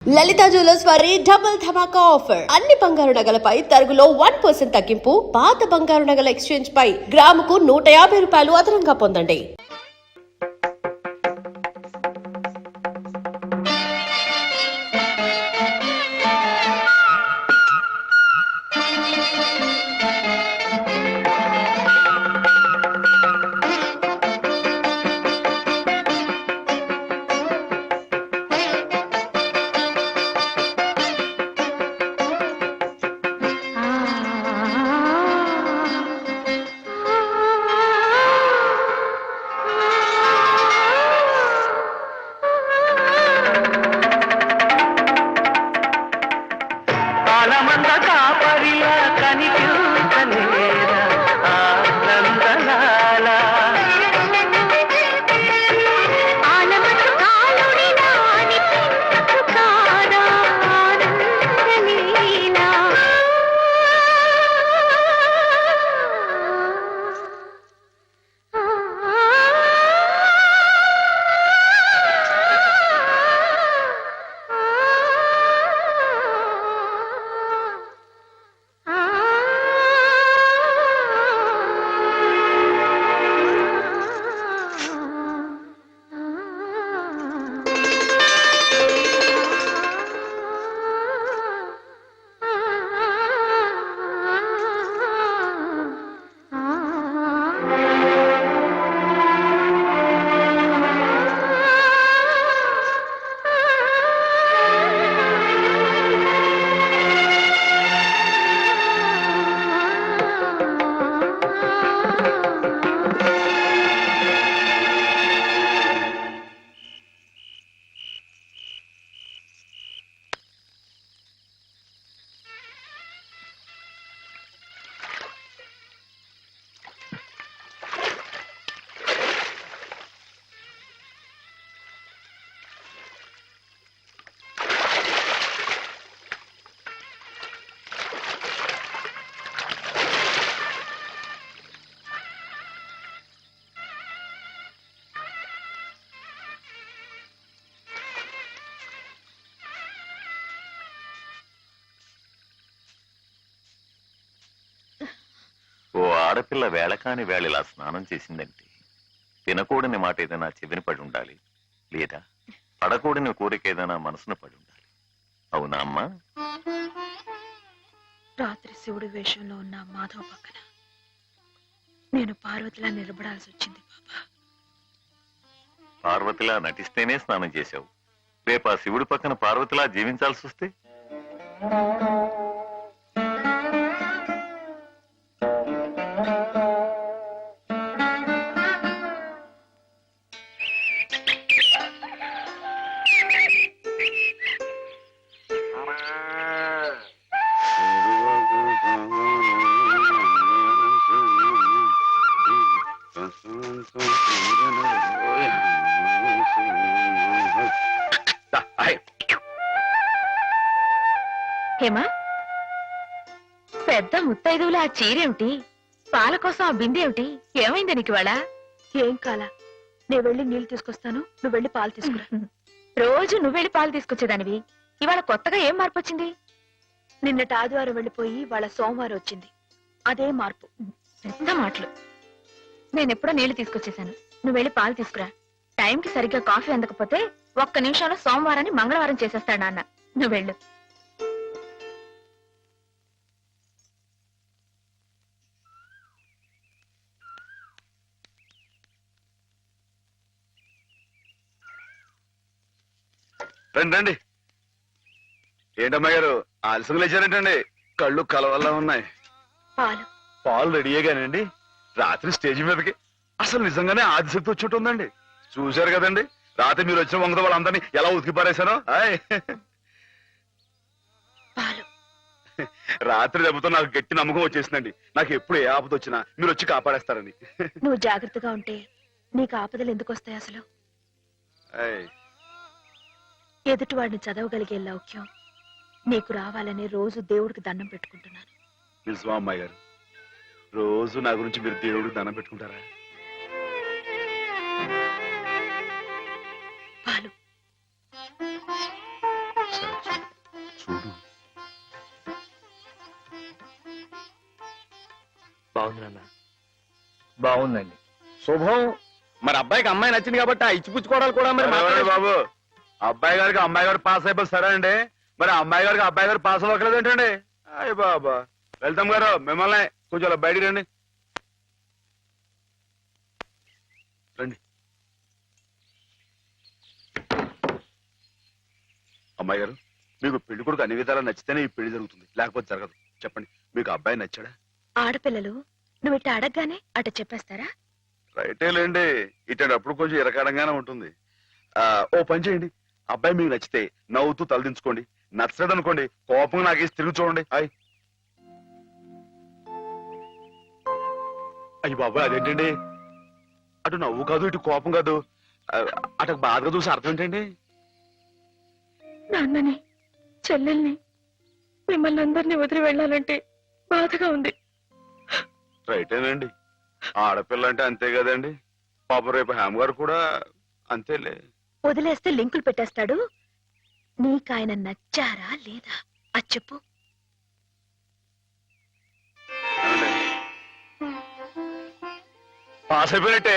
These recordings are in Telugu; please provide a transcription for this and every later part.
లలిత జ్యువెలర్స్ వారి డబుల్ ధమాకా ఆఫర్. అన్ని బంగారు నగలపై తరుగులో 1% తగ్గింపు. పాత బంగారు నగల ఎక్స్చేంజ్ పై గ్రాముకు 150 రూపాయలు అదనంగా పొందండి. ఓ ఆడపిల్ల వేళకాని వేళలా స్నానం చేసిందంటే తినకూడని మాట ఏదైనా చెవిని పడి ఉండాలి, లేదా పడకూడని కోరిక ఏదైనా మనసును పడి ఉండాలి. అవునా అమ్మా? రాత్రి శివుడి వేషంలో ఉన్న మాధవ్ పక్కన నేను పార్వతిలా నిలబడాల్సి వచ్చింది బాబా. పార్వతిలా నటిస్తేనే స్నానం చేశావు. రేపు ఆ శివుడి పక్కన పార్వతిలా జీవించాల్సి వస్తే? హేమా, పెద్ద ముత్తైదువులు ఆ చీరేమిటి? పాల కోసం ఆ బిందె ఏమైంది నీకు ఇవాళ? ఏం కాలా, నేను వెళ్ళి నీళ్లు తీసుకొస్తాను, నువ్వు వెళ్ళి పాలు తీసుకురా. రోజు నువ్వు వెళ్ళి పాలు తీసుకొచ్చేదానివి, ఇవాళ కొత్తగా ఏం మార్పు వచ్చింది? నిన్నటి ఆదివారం వెళ్ళిపోయి వాళ్ళ సోమవారం వచ్చింది, అదే మార్పు. పెద్ద మాటలు. నేనెప్పుడో నీళ్లు తీసుకొచ్చేసాను, నువ్వు వెళ్ళి పాలు తీసుకురా. టైంకి సరిగ్గా కాఫీ అందకపోతే 1 నిమిషంలో సోమవారాన్ని మంగళవారం చేసేస్తాడు నాన్న. నువ్వు వెళ్ళు. రండి రండి. ఏంటమ్మా గారు ఆలస్యం లేచారంటండి? కళ్ళు కలవల్లా ఉన్నాయి. పాలు పాలు రెడీయేగానండి. రాత్రి స్టేజ్ మీదకి అసలు నిజంగానే ఆదిశక్తి వచ్చినట్టుందండి. చూశారు కదండి రాత్రి మీరు వచ్చిన వంగత వాళ్ళందరినీ ఎలా ఉతికి పారేశానో. పాలు రాత్రి దెబ్బతో నాకు గట్టి నమ్మకం వచ్చేసిందండి. నాకు ఎప్పుడు ఏ ఆపద వచ్చినా మీరు వచ్చి కాపాడేస్తారని. నువ్వు జాగ్రత్తగా ఉంటే నీకు ఆపదలు ఎందుకు వస్తాయి? అసలు ఎదుటివాడిని చదవగలిగే లౌక్యం నీకు రావాలని రోజు దేవుడికి దండం పెట్టుకుంటున్నాను. నిజమా అమ్మాయి గారు? రోజు నా గురించి మీరు దేవుడికి దండం పెట్టుకుంటారా? పాలు సరే చూడు. బాగుంది నాన్న, బాగుందండి. శుభం. మరి అబ్బాయికి అమ్మాయి నచ్చింది కాబట్టి ఆ ఇచ్చిపుచ్చుకోవడాలు కూడా మరి ఎవరండి బాబు, అబ్బాయి గారికి అమ్మాయి గారు పాస్ అయిపోయి సరే అండి, మరి అమ్మాయి గారికి అబ్బాయి గారు పాస్ అవ్వట్లేదు ఏంటండి? అయ్య బాబా. వెళ్తాం గారు, మిమ్మల్ని కొంచెం అలా బయటికి రండి. రండి. అమ్మాయి గారు, మీకు పెళ్లి కొడుకు అన్ని విధాలా నచ్చితేనే ఈ పెళ్లి జరుగుతుంది, లేకపోతే జరగదు. చెప్పండి, మీకు అబ్బాయి నచ్చాడా? ఆడపిల్లలు నువ్వు ఇట్ట అడగగానే అట చెప్పేస్తారా? రైటే లేండి, ఇటప్పుడు కొంచెం ఇరకాడంగానే ఉంటుంది. ఓ పని చేయండి, అబ్బాయి మీకు నచ్చితే నవ్వుతూ తలదించుకోండి, నచ్చలేదు అనుకోండి కోపం నాకేసి తిరిగి చూడండి. అయ్యి బాబాయ్, అదేంటండి? అటు నవ్వు కాదు, ఇటు కోపం కాదు, అటు బాధగా చూసి అర్థం ఏంటండి? నాన్నని, చెల్లెల్ని, మిమ్మల్ని అందరినీ వదిలి వెళ్ళాలంటే బాధగా ఉంది. రైటేనండి, ఆడపిల్ల అంటే అంతే కదండి. పాప రేపు హేమ గారు కూడా అంతేలే. వదిలేస్తే లింకులు పెట్టేస్తాడు. నీకాయన నచ్చారా లేదా అది చెప్పు. పాస్ అయిపోయినట్టే.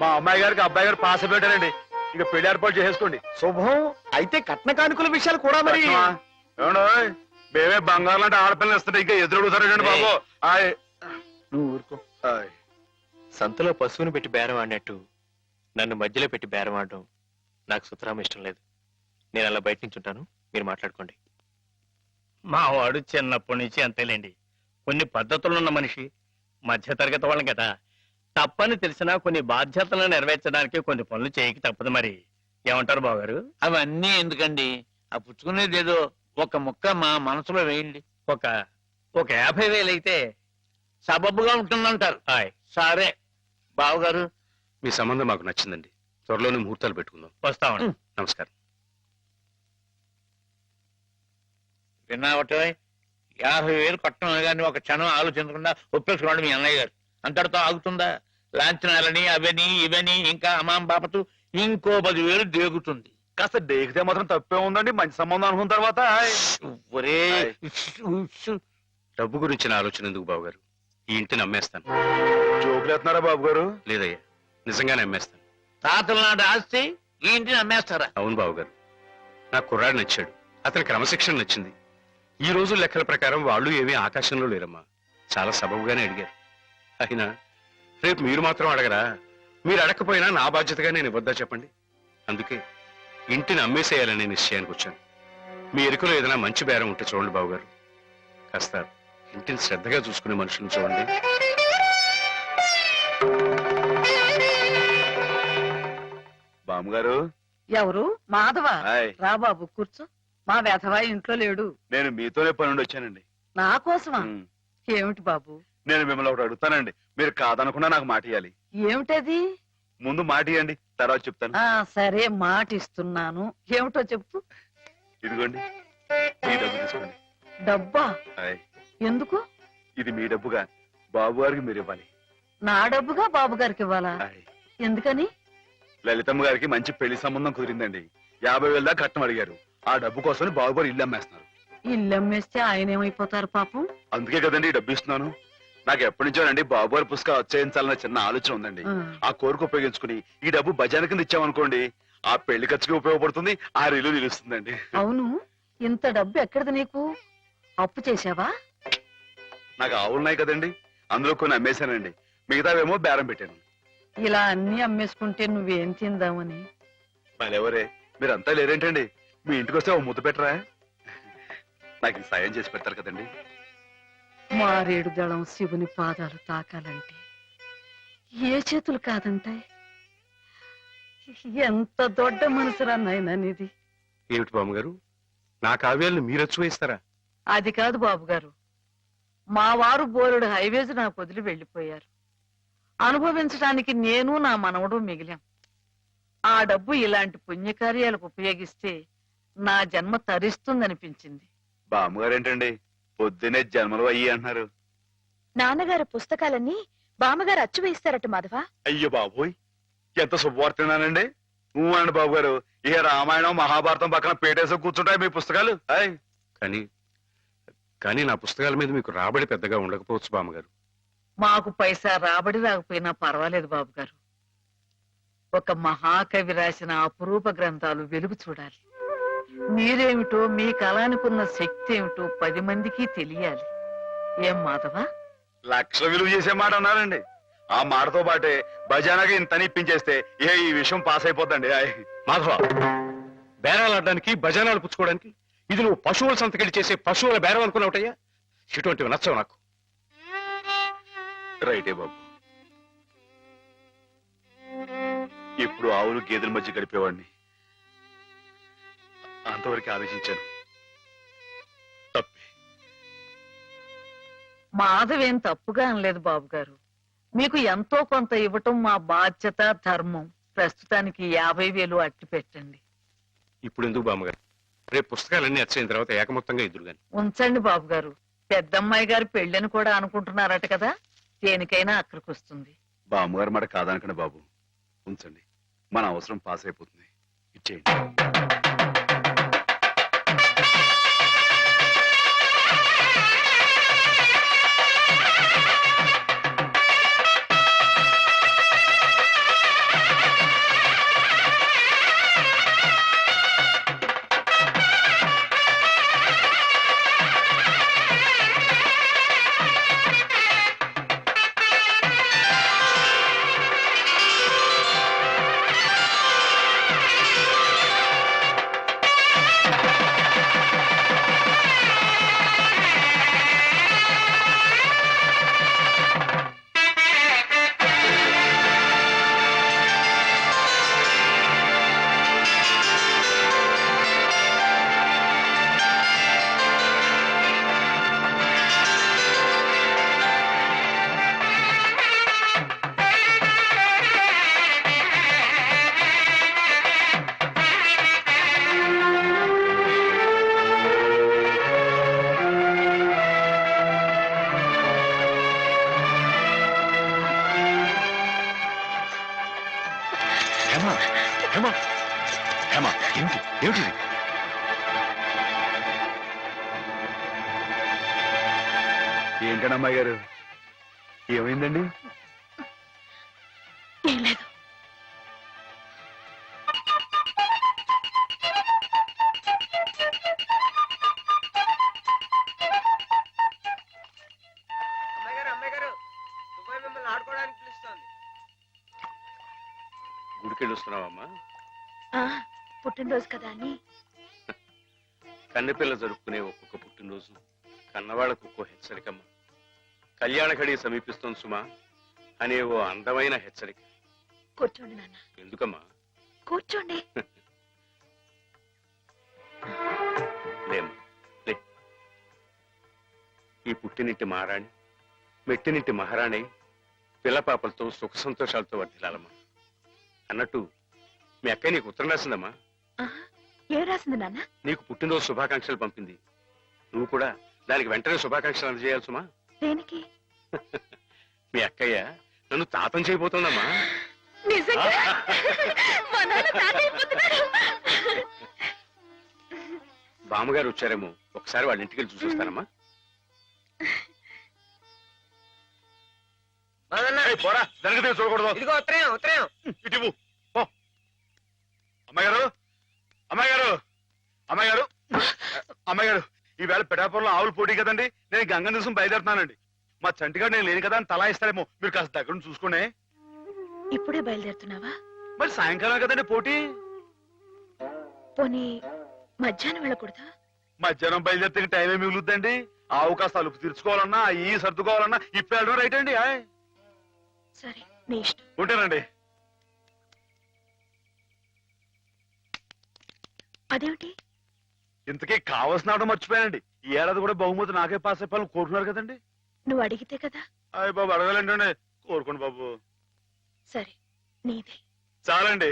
మా అమ్మాయి గారికి అబ్బాయి గారు పాస్ అయిపోయారండి. ఇక పెళ్లి ఏర్పాటు చేసేసుకోండి. శుభం. అయితే కట్న కానుకల విషయాలు కూడా మరి ఏమండోయ్, మేమే బంగారం లాంటి ఆడపిల్లలు ఇస్తుంటే ఇంకా ఎదురుడుతారండి బాబు. నువ్వు ఊరుకో. సంతలో పశువుని పెట్టి బేరం ఆడినట్టు నన్ను మధ్యలో పెట్టి బేరం ఆడడం నాకు సుతరాం ఇష్టం లేదు. నేను అలా బయట నుంచి ఉంటాను, మీరు మాట్లాడుకోండి. మావాడు చిన్నప్పటి నుంచి అంతేలేండి. కొన్ని పద్ధతులున్న మనిషి, మధ్యతరగతి వాళ్ళం కదా. తప్పని తెలిసినా కొన్ని బాధ్యతలను నెరవేర్చడానికి కొన్ని పనులు చేయక తప్పదు. మరి ఏమంటారు బావగారు? అవన్నీ ఎందుకండి, ఆ పుచ్చుకునేది ఏదో ఒక ముక్క మా మనసులో వేయండి. ఒక 50,000 అయితే సబబుగా ఉంటుందంటారు. సరే బావగారు, మీ సంబంధం మాకు నచ్చిందండి. త్వరలోనే ముహూర్తాలు పెట్టుకుందాం. వస్తామండి. నమస్కారం. విన్నావటే 50,000 కట్టడం కానీ ఒక క్షణం ఆలోచించకుండా ఒప్పేసుకోండి మీ అన్నయ్య గారు. అంతటితో ఆగుతుందా? లాంఛనాలని అవని ఇవని ఇంకా అమాం బాపతు ఇంకో 10,000 దేగుతుంది. కాస్త డేకితే మాత్రం తప్పే ఉందండి, మంచి సంబంధం అనుకున్న తర్వాత. ఒరే డబ్బు గురించిన ఆలోచన ఎందుకు బాబుగారు? ఈ ఇంటిని అమ్మేస్తాను. జోకులు ఎత్తున్నారా బాబు గారు? లేదయ్యా, నిజంగానే అమ్మేస్తాను. తాతల నాటి ఆస్తి ఈ ఇంటిని అమ్మేస్తారా? అవును బాబుగారు, నాకు కుర్రాడు నచ్చాడు, అతని క్రమశిక్షణ నచ్చింది. ఈ రోజు లెక్కల ప్రకారం వాళ్ళు ఏమీ ఆకాశంలో లేరమ్మా, చాలా సబబుగానే అడిగారు. అయినా రేపు మీరు మాత్రం అడగరా? మీరు అడగకపోయినా నా బాధ్యతగా నేను ఇవ్వద్దా చెప్పండి? అందుకే ఇంటిని అమ్మేసేయాలనే నిశ్చయానికి వచ్చాను. మీ ఎరుకలో ఏదైనా మంచి బేరం ఉంటే చూడండి బాబుగారు. కాస్త ఇంటిని శ్రద్ధగా చూసుకునే మనుషులను చూడండి. బామ్మగారు. ఎవరు? మాధవ. హాయ్. రా బాబు కూర్చో. మా వెధవా ఇంట్లో లేడు. నేను మీతోనే పని నుండి వచ్చానండి. నా కోసమా? ఉమ్. ఏమిటి బాబు? నేను మిమ్మల్ని ఒకటి అడుగుతానండి, మీరు కాదనకుండా నాకు మాట ఇవ్వాలి. ఏమిటది? ముందు మాట ఇవ్వండి, తర్వాత చెప్తాను. సరే, మాట ఇస్తున్నాను. ఏమిటో చెప్పు. ఇదిగోండి, ఈ డబ్బు తీసుకోండి. డబ్బా? హాయ్. ఎందుకు? ఇది మీ డబ్బుగా బాబు గారికి మీరు ఇవ్వాలి. నా డబ్బుగా బాబు గారికి ఇవ్వాలా? హాయ్. ఎందుకని? లలితమ్మ గారికి మంచి పెళ్లి సంబంధం కుదిరిందండి. 50,000 దాకా కట్నం అడిగారు. ఆ డబ్బు కోసం బాబు గారు ఇల్లు అమ్మేస్తున్నారు. ఇల్లు అమ్మేస్తే ఆయన ఏమైపోతారు పాపం? అందుకే కదండి ఈ డబ్బు ఇస్తున్నాను. నాకు ఎప్పటి నుంచోనండి బాబు గారి పుస్తకం వచ్చేయించాలన్న చిన్న ఆలోచన ఉందండి. ఆ కోరిక ఉపయోగించుకుని ఈ డబ్బు బజార్ కింద ఇచ్చామనుకోండి, ఆ పెళ్లి ఖర్చుకి ఉపయోగపడుతుంది, ఆ ఇల్లు నిలుస్తుందండి. అవును, ఇంత డబ్బు ఎక్కడిది నీకు? అప్పు చేశావా? నాకు ఆవులున్నాయి కదండి, అందులో కొన్ని అమ్మేశానండి, మిగతావేమో బేరం పెట్టాను. ఇలా అన్ని అమ్మేసుకుంటే నువ్వేం తిందామని. మళ్ళెవరే మీరంతా లేరేంటండి? మీ ఇంటికి వస్తే ఓ ముద్దు పెట్టరా? నాకు ఈ సాయం చేసి పెడతారు కదండి. మారేడు దళం శివుని పాదాలు తాకాలంటే ఏ చేతులు కాదంటాయి? ఎంత దొడ్డ మనసురా నాయనా నీది. ఏమిటి బామ్మగారు, నా కావ్యాలను మీరు అచ్చువేస్తారా? అది కాదు బాబు గారు, మా వారు బోరుడు హైవేస్ నాకు వదిలి వెళ్ళిపోయారు. అనుభవించడానికి నేను నా మనవడు మిగిలాం. ఆ డబ్బు ఇలాంటి పుణ్యకార్యాలకు ఉపయోగిస్తే నా జన్మ తరిస్తుందనిపించింది. బామ్మగారు ఏంటండి పొద్దునే జన్మలు అయ్యి అంటున్నారు? నాన్నగారు పుస్తకాలన్నీ బామ్మగారు అచ్చు వేస్తారట మాధవ. అయ్యో బాబోయ్, ఎంత శుభవార్తనానండి. అండి బాబు గారు, ఇక రామాయణం మహాభారతం పక్కన పేటేసి కూర్చుంటాయి మీ పుస్తకాలు. ఆయ్ కానీ కానీ నా పుస్తకాల మీద మీకు రాబడి పెద్దగా ఉండకపోవచ్చు బామ్మగారు. మాకు పైసా రాబడి రాకపోయినా పర్వాలేదు బాబు గారు. ఒక మహాకవి రాసిన అపురూప గ్రంథాలు వెలుగు చూడాలి. మీరేమిటో మీ కళానికున్న శక్తి ఏమిటో 10 మందికి తెలియాలి. ఏం మాధవా? లక్ష విలువ చేసే మాట అన్నారండి. ఆ మాటతో పాటే భజానగా ఇంత ఇప్పించేస్తే ఈ విషయం పాస్ అయిపోద్దండి. ఆయ్ మాధవ, బేరాలు ఆడడానికి భజనాలు పుచ్చుకోవడానికి ఇది నువ్వు పశువుల సంతకెళ్ళి చేసే పశువుల బేరం అనుకున్నావుటయ్యా. ఇటువంటివి నచ్చవు నాకు. రైటే బాబు, ఇప్పుడు ఆవులు గేదెల మధ్య గడిపేవాడిని. అంతవరకు ఆలోచించాను. తప్పే. మాధవేం తప్పుగా అనలేదు బాబు గారు. మీకు ఎంతో కొంత ఇవ్వటం మా బాధ్యత, ధర్మం. ప్రస్తుతానికి 50,000 అట్టి పెట్టండి. ఇప్పుడు ఎందుకు బామ్మగారు? రేపు పుస్తకాలన్నీ వచ్చైన తర్వాత ఏకమొత్తంగా ఎదురు గాని. ఉంచండి బాబు గారు. పెద్దమ్మాయి గారు పెళ్ళని కూడా అనుకుంటున్నారట కదా, దేనికైనా అక్కడికి వస్తుంది. బామ్మగారు మాట కాదనకండి బాబు, ఉంచండి. మన అవసరం పాస్ అయిపోతుంది. ఇచ్చేయండి. ఏమిటి? ఏంటండి అమ్మాయి గారు, ఏమైందండి? ఏం లేదు. గుడికెళ్ళి వస్తున్నావమ్మా? పుట్టినరోజు కదా అని. కన్నెపిల్ల జరుపుకునే ఒక్కొక్క పుట్టినరోజు కన్నవాళ్లకు ఒక్కో హెచ్చరికమ్మ. కళ్యాణ ఘడి సమీపిస్తోంది సుమా అనే ఓ అందమైన హెచ్చరిక. కూర్చోండి నాన్న. ఎందుకమ్మా? కూర్చోండి. లేమ్మా, లే. ఈ పుట్టినింటి మహారాణి, మెట్టినింటి మహారాణి పిల్ల పాపలతో సుఖ సంతోషాలతో వర్ధిల్లాలమ్మా. అన్నట్టు మీ అక్కయ్య నీకు ఉత్తరం రాసిందమ్మా. ఏం రాసింది నాన్న? నీకు పుట్టినరోజు శుభాకాంక్షలు పంపింది. నువ్వు కూడా దానికి వెంటనే శుభాకాంక్షలు అందజేయాలి సుమా. దేనికి? మీ అక్కయ్య నన్ను తాతం చేయబోతోందమ్మా. నిజంగా? మా నాన్న తాత అయిపోతున్నాడు. బామ్మగారు వచ్చారేమో, ఒకసారి వాళ్ళ ఇంటికి వెళ్ళి చూసొస్తానమ్మా. పోరా, జరగదు, చూడకూడదు. ఇదిగో ఉత్తరం, ఉత్తరం. ఇటు అమ్మాయి గారు, అమ్మాయి గారు, అమ్మాయి గారు, అమ్మాయి గారు, ఈవేళ పిఠాపురంలో ఆవులు పోటీ కదండి. నేను గంగ దివసం బయలుదేరుతున్నానండి. మా చంటిగాడు నేను లేని కదా అని తలా ఇస్తారేమో, మీరు కాస్త దగ్గర నుంచి చూసుకోండి. ఇప్పుడే బయలుదేరుతున్నావా? మరి సాయంకాలం కదండి పోటీ. పోనీ మధ్యాహ్నం వెళ్ళకూడదా? మధ్యాహ్నం బయలుదేరితే టైం ఏమి మిగులుద్దండి. ఆవు కాస్త అలుపు తీర్చుకోవాలన్నా, ఈ సర్దుకోవాలన్నా ఇప్పుడు వెళ్ళడం రైట్ అండి. సరే, నీ ఇష్టం. ఉంటానండి. అదేమిటి? ఇంతకీ కావాల్సిన ఆవిడ మర్చిపోయానండి. ఈ ఏడాది కూడా బహుమతి నాకే పాస్ అయిపోవాలని కోరుకున్నారు కదండి. నువ్వు అడిగితే కదా. అయ్య బాబు, అడగాలండి. కోరుకోండి బాబు. సరే, నీదే. చాలండి.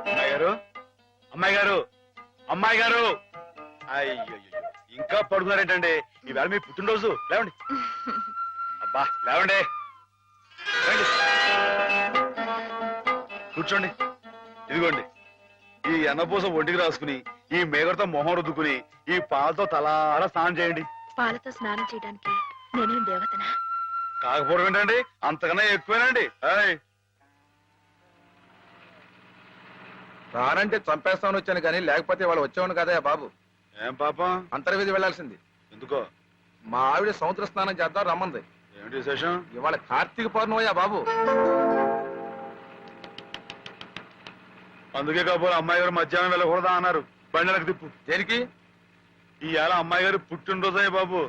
అమ్మాయి గారు అమ్మాయి గారు అమ్మాయి గారు అయ్యో ఇంకా పడుకున్నారేంటండి ఈవేళ మీ పుట్టినరోజు లేవండి అబ్బా లేవండి రండి. కూర్చోండి ఇదిగోండి ఈ ఎన్నపూస ఒంటికి రాసుకుని ఈ మేగడతో మొహం రుద్దుకుని ఈ పాలతో తలారా స్నానం చేయండి. పాలతో స్నానం చేయడానికి నేనేం దేవతనా? కాకపోవడం ఏంటండి అంతకన్నా ఎక్కువేనండి. రానంటే చంపేస్తామని వచ్చాను కానీ లేకపోతే వాళ్ళు వచ్చేవాడు కదా బాబు. ఏం పాపం? అంతర్వేది వెళ్లాల్సింది. ఎందుకో? మా ఆవిడ సముద్ర స్నానం చేద్దాం రమ్మంది. ఏమిటి విశేషం? ఇవాళ కార్తీక పౌర్ణమయ్యా బాబు. అందుకే కాబోలు అమ్మాయి గారు మధ్యాహ్నం వెళ్ళకూడదా అన్నారు. బండలకు తిప్పు. దేనికి? ఈ ఏళ అమ్మాయి గారు పుట్టినరోజే బాబు.